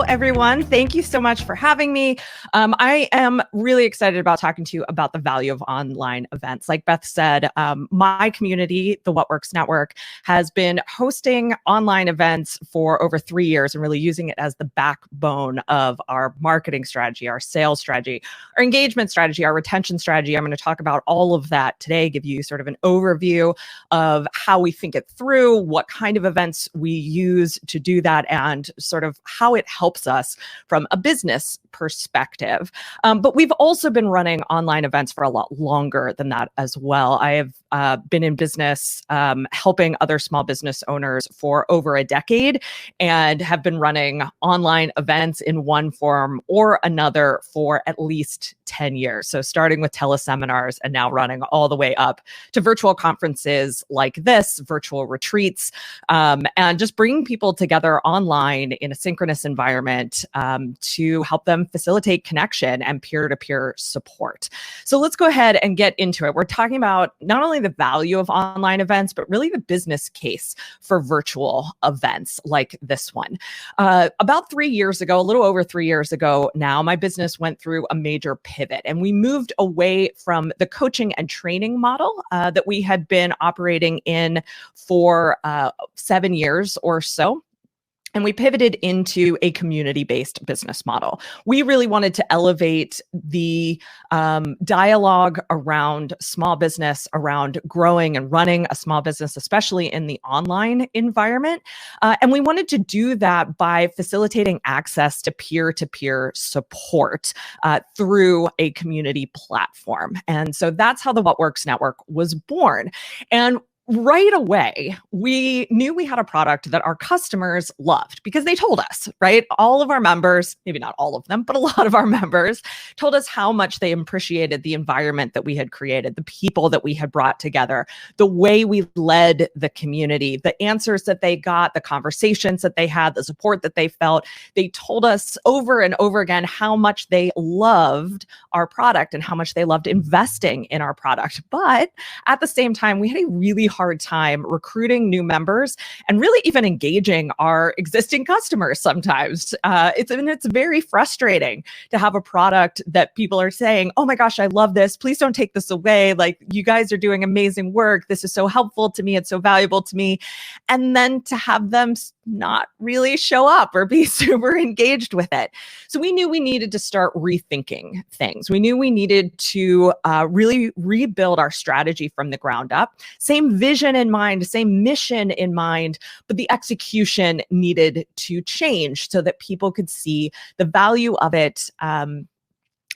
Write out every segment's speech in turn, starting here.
everyone. Thank you so much for having me. I am really excited about talking to you about the value of online events. Like Beth said, my community, the What Works Network, has been hosting online events for over 3 years and really using it as the backbone of our marketing strategy, our sales strategy, our engagement strategy, our retention strategy. I'm going to talk about all of that today, give you sort of an overview of how we think it through, what kind of events we use to do that, and sort of how it helps us from a business perspective. But we've also been running online events for a lot longer than that as well. I have been in business helping other small business owners for over a decade and have been running online events in one form or another for at least 10 years. So starting with teleseminars and now running all the way up to virtual conferences like this, virtual retreats, and just bringing people together online in a synchronous environment to help them facilitate connection and peer-to-peer support. So let's go ahead and get into it. We're talking about not only the value of online events, but really the business case for virtual events like this one. About 3 years ago, a little over 3 years ago now, my business went through a major pivot and we moved away from the coaching and training model that we had been operating in for 7 years or so. And we pivoted into a community-based business model. We really wanted to elevate the dialogue around small business, around growing and running a small business, especially in the online environment. And we wanted to do that by facilitating access to peer-to-peer support through a community platform. And so that's how the What Works Network was born. And right away, we knew we had a product that our customers loved because they told us, right? All of our members, maybe not all of them, but a lot of our members told us how much they appreciated the environment that we had created, the people that we had brought together, the way we led the community, the answers that they got, the conversations that they had, the support that they felt. They told us over and over again how much they loved our product and how much they loved investing in our product. But at the same time, we had a really hard time recruiting new members and really even engaging our existing customers sometimes. It's very frustrating to have a product that people are saying, oh my gosh, I love this. Please don't take this away. Like, you guys are doing amazing work. This is so helpful to me. It's so valuable to me. And then to have them not really show up or be super engaged with it. So we knew we needed to start rethinking things. We knew we needed to really rebuild our strategy from the ground up. Same vision in mind, same mission in mind, but the execution needed to change so that people could see the value of it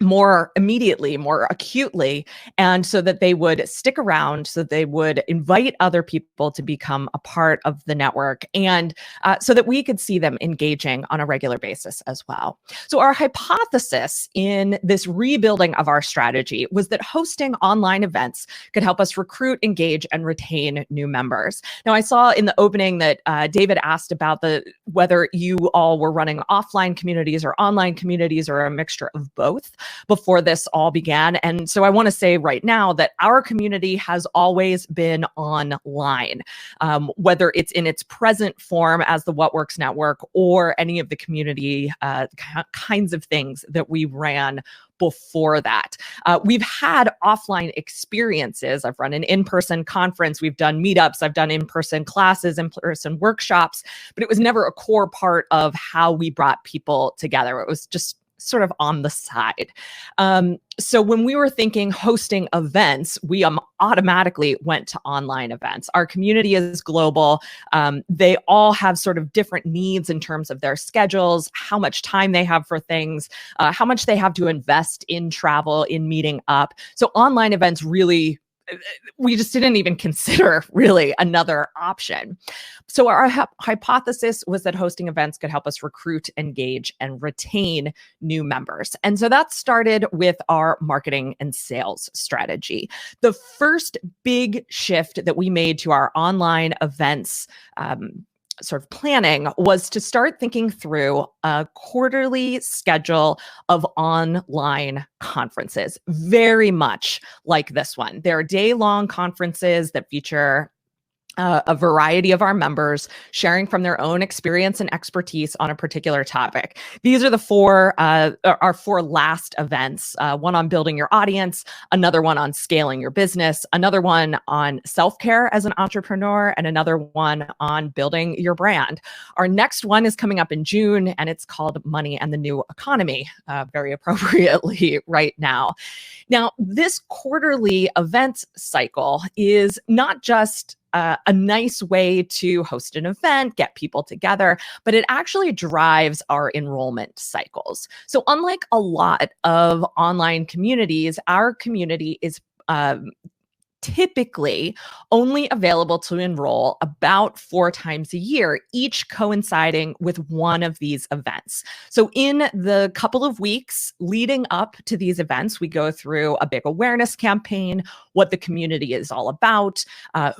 more immediately, more acutely, and so that they would stick around, so they would invite other people to become a part of the network, and so that we could see them engaging on a regular basis as well. So our hypothesis in this rebuilding of our strategy was that hosting online events could help us recruit, engage, and retain new members. Now, I saw in the opening that David asked about whether you all were running offline communities or online communities or a mixture of both before this all began. And so I want to say right now that our community has always been online, whether it's in its present form as the What Works Network or any of the community kinds of things that we ran before that. We've had offline experiences. I've run an in-person conference. We've done meetups. I've done in-person classes, in-person workshops, but it was never a core part of how we brought people together. It was just sort of on the side. So when we were thinking hosting events, we automatically went to online events. Our community is global. They all have sort of different needs in terms of their schedules, how much time they have for things, how much they have to invest in travel, in meeting up. So online events really, we just didn't even consider really another option. So our hypothesis was that hosting events could help us recruit, engage, and retain new members. And so that started with our marketing and sales strategy. The first big shift that we made to our online events sort of planning was to start thinking through a quarterly schedule of online conferences, very much like this one. There are day-long conferences that feature a variety of our members sharing from their own experience and expertise on a particular topic. These are our four last events, one on building your audience, another one on scaling your business, another one on self-care as an entrepreneur, and another one on building your brand. Our next one is coming up in June, and it's called Money and the New Economy, very appropriately right now. Now, this quarterly event cycle is not just a nice way to host an event, get people together, but it actually drives our enrollment cycles. So unlike a lot of online communities, our community is typically only available to enroll about 4 times a year, each coinciding with one of these events. So in the couple of weeks leading up to these events, we go through a big awareness campaign, what the community is all about,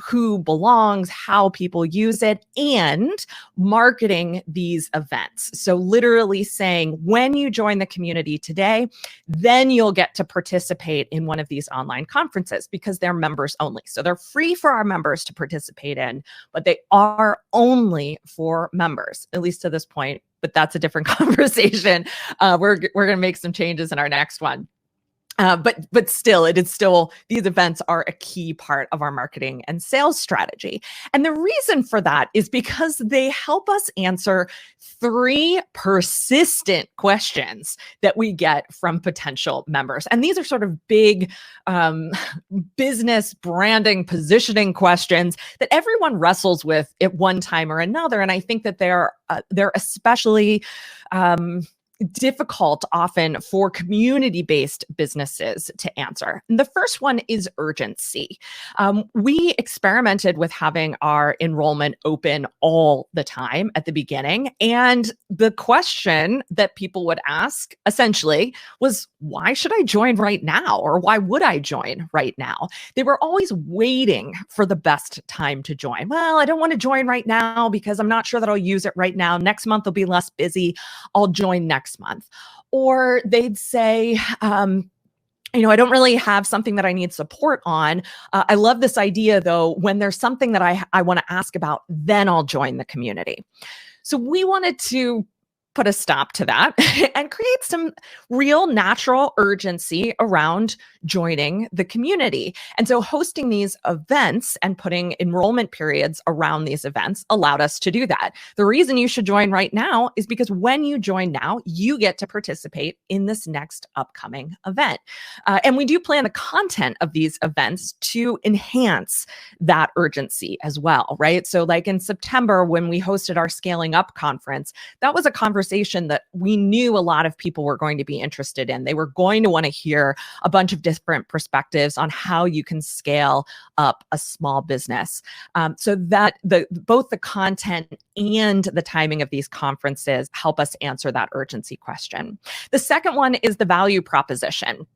who belongs, how people use it, and marketing these events. So literally saying, when you join the community today, then you'll get to participate in one of these online conferences because they're members only. So they're free for our members to participate in, but they are only for members, at least to this point. But that's a different conversation. We're going to make some changes in our next one. But still, these events are a key part of our marketing and sales strategy. And the reason for that is because they help us answer 3 persistent questions that we get from potential members. And these are sort of big business branding, positioning questions that everyone wrestles with at one time or another. And I think that they're especially difficult often for community-based businesses to answer. And the first one is urgency. We experimented with having our enrollment open all the time at the beginning. And the question that people would ask essentially was, why should I join right now? Or why would I join right now? They were always waiting for the best time to join. Well, I don't want to join right now because I'm not sure that I'll use it right now. Next month will be less busy. I'll join next month. Or they'd say, I don't really have something that I need support on. I love this idea, though. When there's something that I want to ask about, then I'll join the community. So we wanted to put a stop to that and create some real natural urgency around joining the community. And so hosting these events and putting enrollment periods around these events allowed us to do that. The reason you should join right now is because when you join now, you get to participate in this next upcoming event. And we do plan the content of these events to enhance that urgency as well, right? So like in September, when we hosted our Scaling Up conference, that was a conversation that we knew a lot of people were going to be interested in. They were going to want to hear a bunch of different perspectives on how you can scale up a small business. So that both the content and the timing of these conferences help us answer that urgency question. The second one is the value proposition.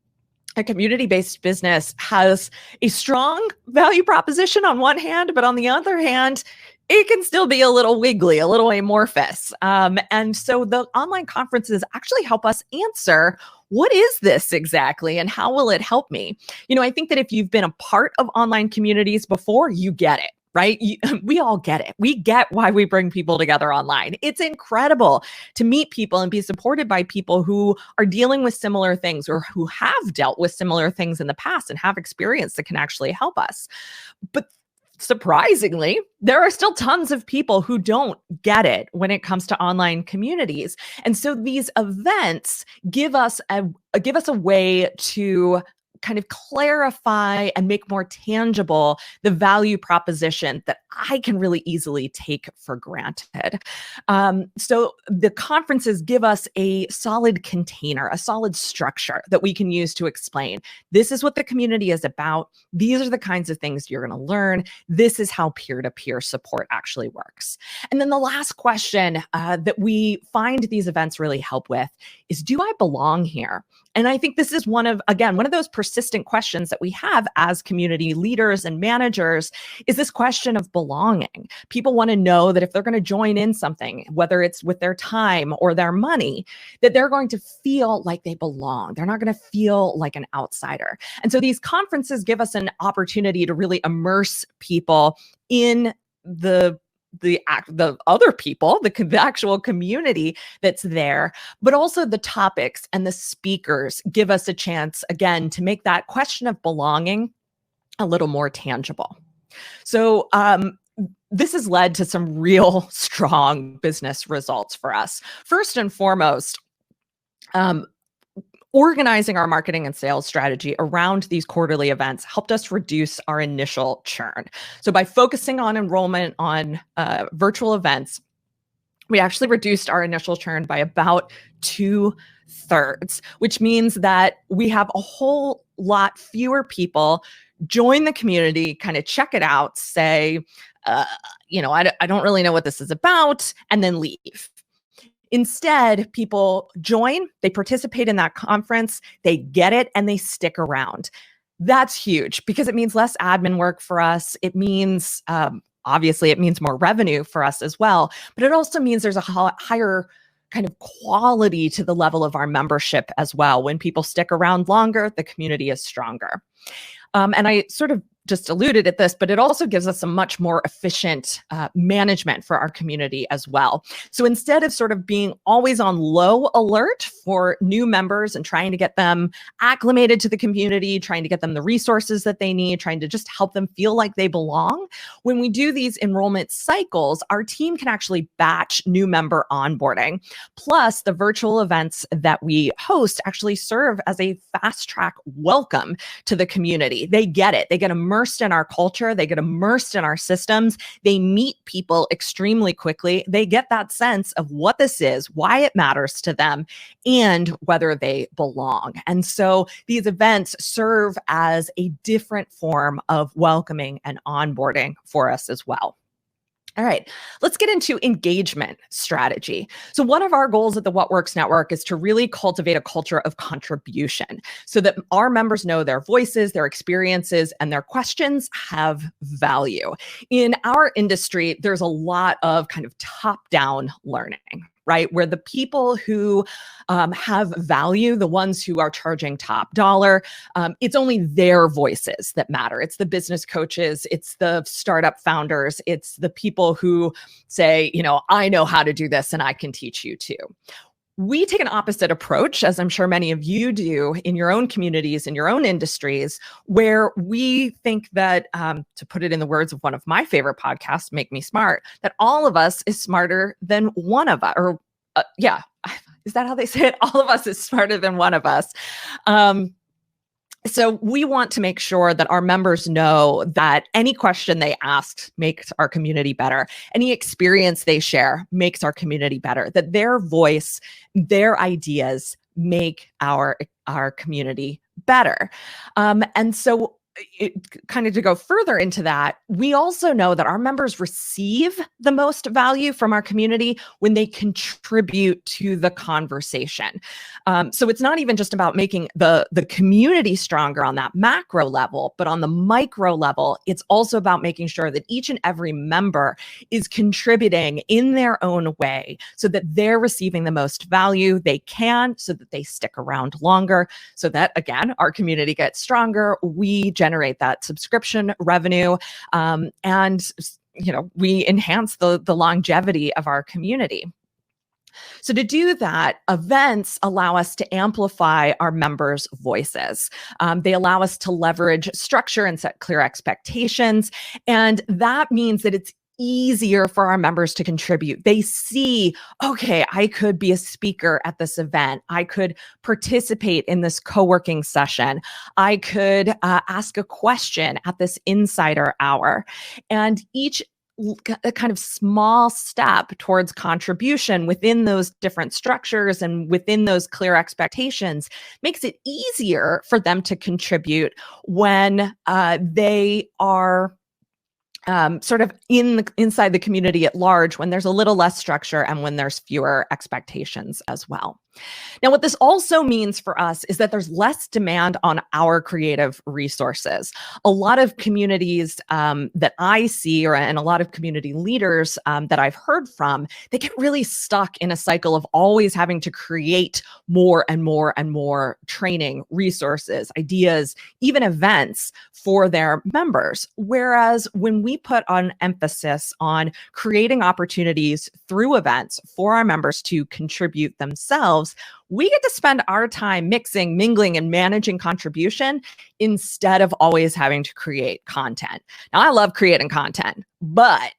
A community-based business has a strong value proposition on one hand, but on the other hand, it can still be a little wiggly, a little amorphous. And so the online conferences actually help us answer, what is this exactly and how will it help me? I think that if you've been a part of online communities before, you get it. Right? We all get it. We get why we bring people together online. It's incredible to meet people and be supported by people who are dealing with similar things or who have dealt with similar things in the past and have experience that can actually help us. But surprisingly, there are still tons of people who don't get it when it comes to online communities. And so these events give us a way to kind of clarify and make more tangible the value proposition that I can really easily take for granted. So the conferences give us a solid container, a solid structure that we can use to explain, this is what the community is about. These are the kinds of things you're going to learn. This is how peer-to-peer support actually works. And then the last question that we find these events really help with is, do I belong here? And I think this is one of those persistent persistent questions that we have as community leaders and managers is this question of belonging. People want to know that if they're going to join in something, whether it's with their time or their money, that they're going to feel like they belong. They're not going to feel like an outsider. And so these conferences give us an opportunity to really immerse people in the other people, the actual community that's there, but also the topics and the speakers give us a chance, again, to make that question of belonging a little more tangible. So this has led to some real strong business results for us. First and foremost, organizing our marketing and sales strategy around these quarterly events helped us reduce our initial churn. So by focusing on enrollment on virtual events, we actually reduced our initial churn by about 2/3, which means that we have a whole lot fewer people join the community, kind of check it out, say, I don't really know what this is about, and then leave. Instead, people join, they participate in that conference, they get it, and they stick around. That's huge because it means less admin work for us. It means, obviously, it means more revenue for us as well, but it also means there's a higher kind of quality to the level of our membership as well. When people stick around longer, the community is stronger. And I sort of just alluded at this, but it also gives us a much more efficient management for our community as well. So instead of sort of being always on low alert for new members and trying to get them acclimated to the community, trying to get them the resources that they need, trying to just help them feel like they belong, when we do these enrollment cycles, our team can actually batch new member onboarding. Plus, the virtual events that we host actually serve as a fast track welcome to the community. They get it. They get immersed in our culture. They get immersed in our systems. They meet people extremely quickly. They get that sense of what this is, why it matters to them, and whether they belong. And so these events serve as a different form of welcoming and onboarding for us as well. All right, let's get into engagement strategy. So one of our goals at the What Works Network is to really cultivate a culture of contribution so that our members know their voices, their experiences, and their questions have value. In our industry, there's a lot of kind of top-down learning, right? Where the people who have value, the ones who are charging top dollar, it's only their voices that matter. It's the business coaches, it's the startup founders, it's the people who say, I know how to do this and I can teach you too. We take an opposite approach, as I'm sure many of you do in your own communities, in your own industries, where we think that, to put it in the words of one of my favorite podcasts, Make Me Smart, that all of us is smarter than one of us, or is that how they say it? All of us is smarter than one of us. So we want to make sure that our members know that any question they ask makes our community better. Any experience they share makes our community better, that their voice, their ideas make our community better. And so kind of to go further into that, we also know that our members receive the most value from our community when they contribute to the conversation. So it's not even just about making the community stronger on that macro level, but on the micro level, it's also about making sure that each and every member is contributing in their own way so that they're receiving the most value they can, so that they stick around longer, so that, again, our community gets stronger. We generate that subscription revenue, and we enhance the longevity of our community. So to do that, events allow us to amplify our members' voices. They allow us to leverage structure and set clear expectations, and that means that it's easier for our members to contribute. They see, okay, I could be a speaker at this event. I could participate in this co-working session. I could ask a question at this insider hour. And each kind of small step towards contribution within those different structures and within those clear expectations makes it easier for them to contribute when they are sort of inside the community at large, when there's a little less structure and when there's fewer expectations as well. Now, what this also means for us is that there's less demand on our creative resources. A lot of communities that I see, and a lot of community leaders that I've heard from, they get really stuck in a cycle of always having to create more and more and more training, resources, ideas, even events for their members. Whereas when we put an emphasis on creating opportunities through events for our members to contribute themselves, we get to spend our time mixing, mingling, and managing contribution instead of always having to create content. Now, I love creating content, but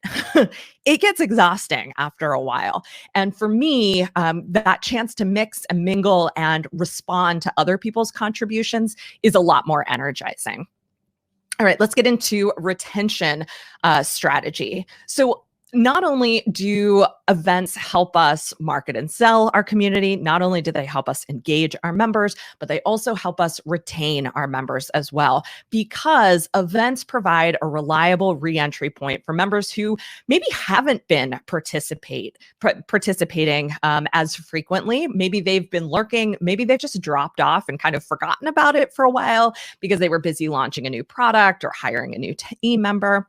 it gets exhausting after a while. And for me, that chance to mix and mingle and respond to other people's contributions is a lot more energizing. All right, let's get into retention strategy. So not only do events help us market and sell our community, not only do they help us engage our members, but they also help us retain our members as well, because events provide a reliable re-entry point for members who maybe haven't been participating as frequently. Maybe they've been lurking, maybe they've just dropped off and kind of forgotten about it for a while because they were busy launching a new product or hiring a new team member.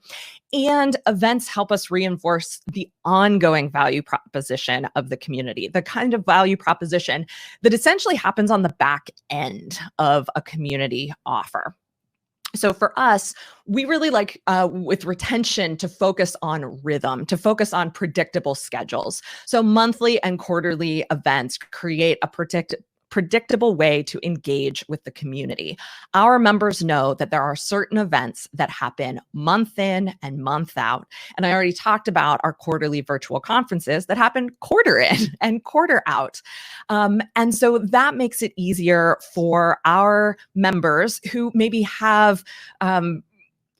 And events help us reinforce the ongoing value proposition of the community, the kind of value proposition that essentially happens on the back end of a community offer. So for us, we really like with retention to focus on rhythm, to focus on predictable schedules. So monthly and quarterly events create a predictable way to engage with the community. Our members know that there are certain events that happen month in and month out. And I already talked about our quarterly virtual conferences that happen quarter in and quarter out. And so that makes it easier for our members who maybe have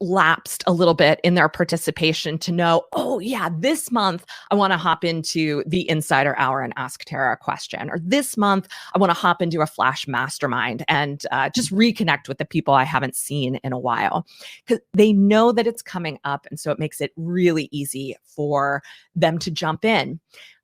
lapsed a little bit in their participation to know, oh yeah, this month I want to hop into the Insider Hour and ask Tara a question, or this month I want to hop into a Flash Mastermind and just reconnect with the people I haven't seen in a while, because they know that it's coming up, and so it makes it really easy for them to jump in.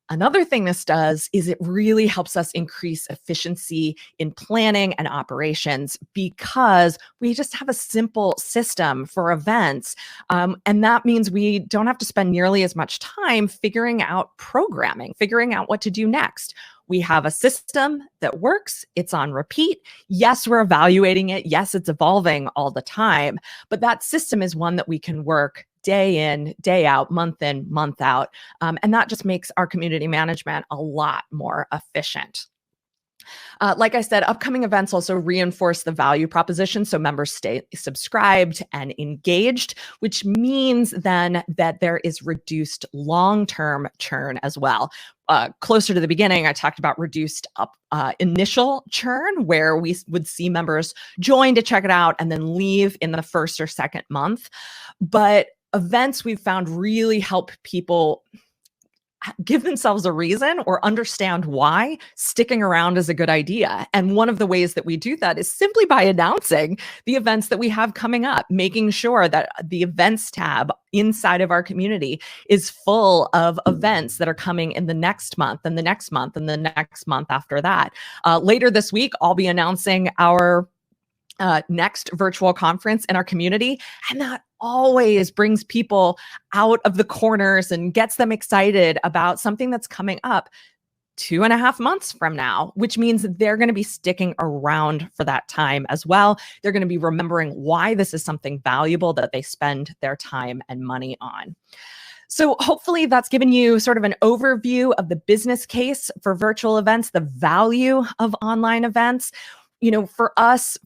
Another thing this does is it really helps us increase efficiency in planning and operations, because we just have a simple system for events. And that means we don't have to spend nearly as much time figuring out programming, figuring out what to do next. We have a system that works. It's on repeat. Yes, we're evaluating it. Yes, it's evolving all the time. But that system is one that we can work day in, day out, month in, month out. And that just makes our community management a lot more efficient. Like I said, upcoming events also reinforce the value proposition, so members stay subscribed and engaged, which means then that there is reduced long-term churn as well. Closer to the beginning, I talked about reduced initial churn, where we would see members join to check it out and then leave in the first or second month. But events we've found really help people give themselves a reason or understand why sticking around is a good idea. And one of the ways that we do that is simply by announcing the events that we have coming up, making sure that the events tab inside of our community is full of events that are coming in the next month and the next month and the next month after that. Later this week, I'll be announcing our next virtual conference in our community. And that always brings people out of the corners and gets them excited about something that's coming up 2.5 months from now, which means that they're going to be sticking around for that time as well. They're going to be remembering why this is something valuable that they spend their time and money on. So hopefully that's given you sort of an overview of the business case for virtual events, the value of online events. You know, for us,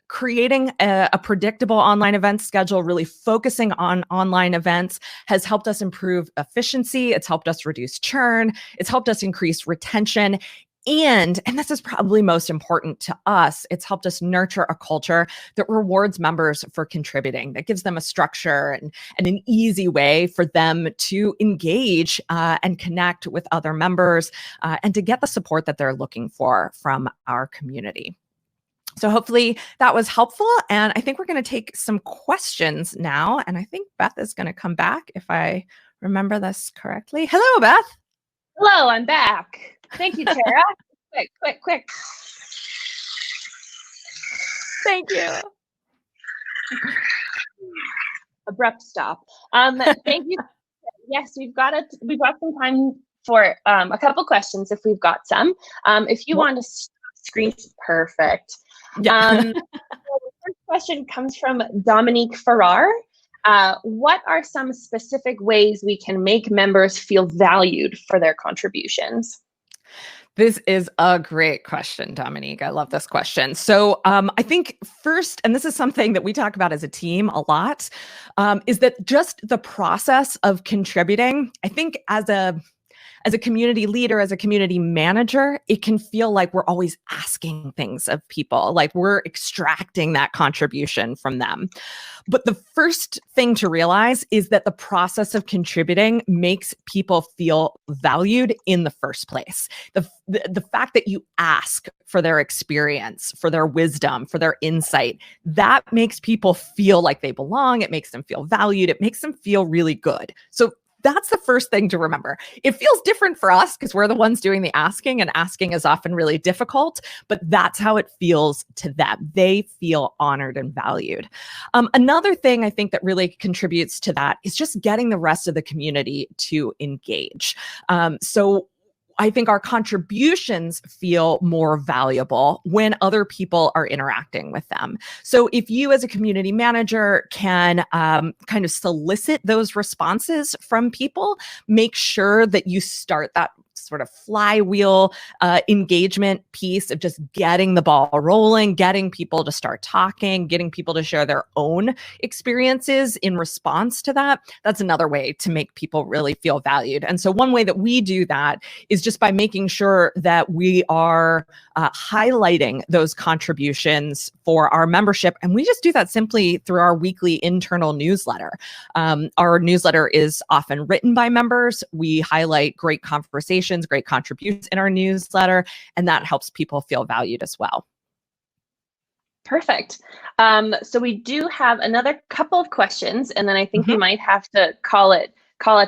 creating a predictable online event schedule, really focusing on online events, has helped us improve efficiency. It's helped us reduce churn. It's helped us increase retention. And this is probably most important to us, it's helped us nurture a culture that rewards members for contributing, that gives them a structure and an easy way for them to engage and connect with other members and to get the support that they're looking for from our community. So hopefully that was helpful. And I think we're going to take some questions now. And I think Beth is going to come back if I remember this correctly. Hello, Beth. Hello, I'm back. Thank you, Tara. Quick. Thank you. Abrupt stop. Thank you. Yes, we've got some time for a couple questions if we've got some. If you want to screen, perfect. Yeah. So the first question comes from Dominique Farrar. What are some specific ways we can make members feel valued for their contributions? This is a great question, Dominique. I love this question. So I think first, and this is something that we talk about as a team a lot, is that just the process of contributing, I think as a community leader, as a community manager, it can feel like we're always asking things of people, like we're extracting that contribution from them. But the first thing to realize is that the process of contributing makes people feel valued in the first place. The fact that you ask for their experience, for their wisdom, for their insight, that makes people feel like they belong. It makes them feel valued. It makes them feel really good. So that's the first thing to remember. It feels different for us because we're the ones doing the asking, and asking is often really difficult, but that's how it feels to them. They feel honored and valued. Another thing I think that really contributes to that is just getting the rest of the community to engage. So I think our contributions feel more valuable when other people are interacting with them. So if you as a community manager can kind of solicit those responses from people, make sure that you start that sort of flywheel engagement piece of just getting the ball rolling, getting people to start talking, getting people to share their own experiences in response to that. That's another way to make people really feel valued. And so one way that we do that is just by making sure that we are highlighting those contributions for our membership. And we just do that simply through our weekly internal newsletter. Our newsletter is often written by members. We highlight great conversations, great contributions in our newsletter, and that helps people feel valued as well. Perfect. So we do have another couple of questions, and then I think we might have to call it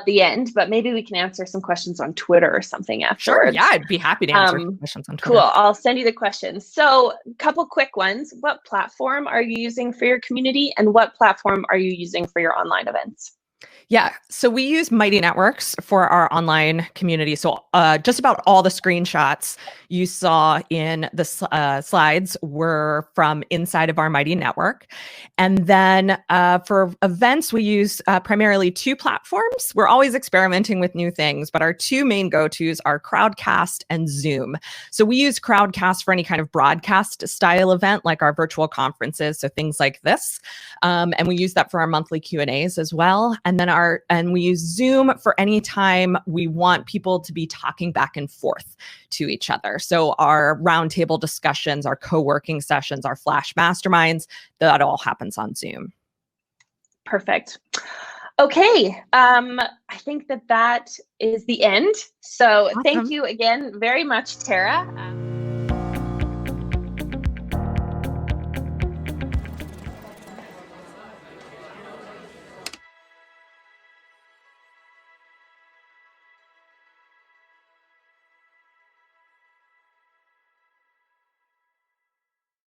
the end, but maybe we can answer some questions on Twitter or something afterwards. Sure, yeah, I'd be happy to answer questions on Twitter. Cool, I'll send you the questions. So a couple quick ones. What platform are you using for your community, and what platform are you using for your online events? Yeah, so we use Mighty Networks for our online community. So just about all the screenshots you saw in the slides were from inside of our Mighty Network. And then for events, we use primarily two platforms. We're always experimenting with new things, but our two main go-tos are Crowdcast and Zoom. So we use Crowdcast for any kind of broadcast style event, like our virtual conferences, so things like this. And we use that for our monthly Q&As as well. And then we use Zoom for any time we want people to be talking back and forth to each other. So our roundtable discussions, our co-working sessions, our flash masterminds, that all happens on Zoom. Perfect. Okay, I think that is the end. So Thank you again very much, Tara.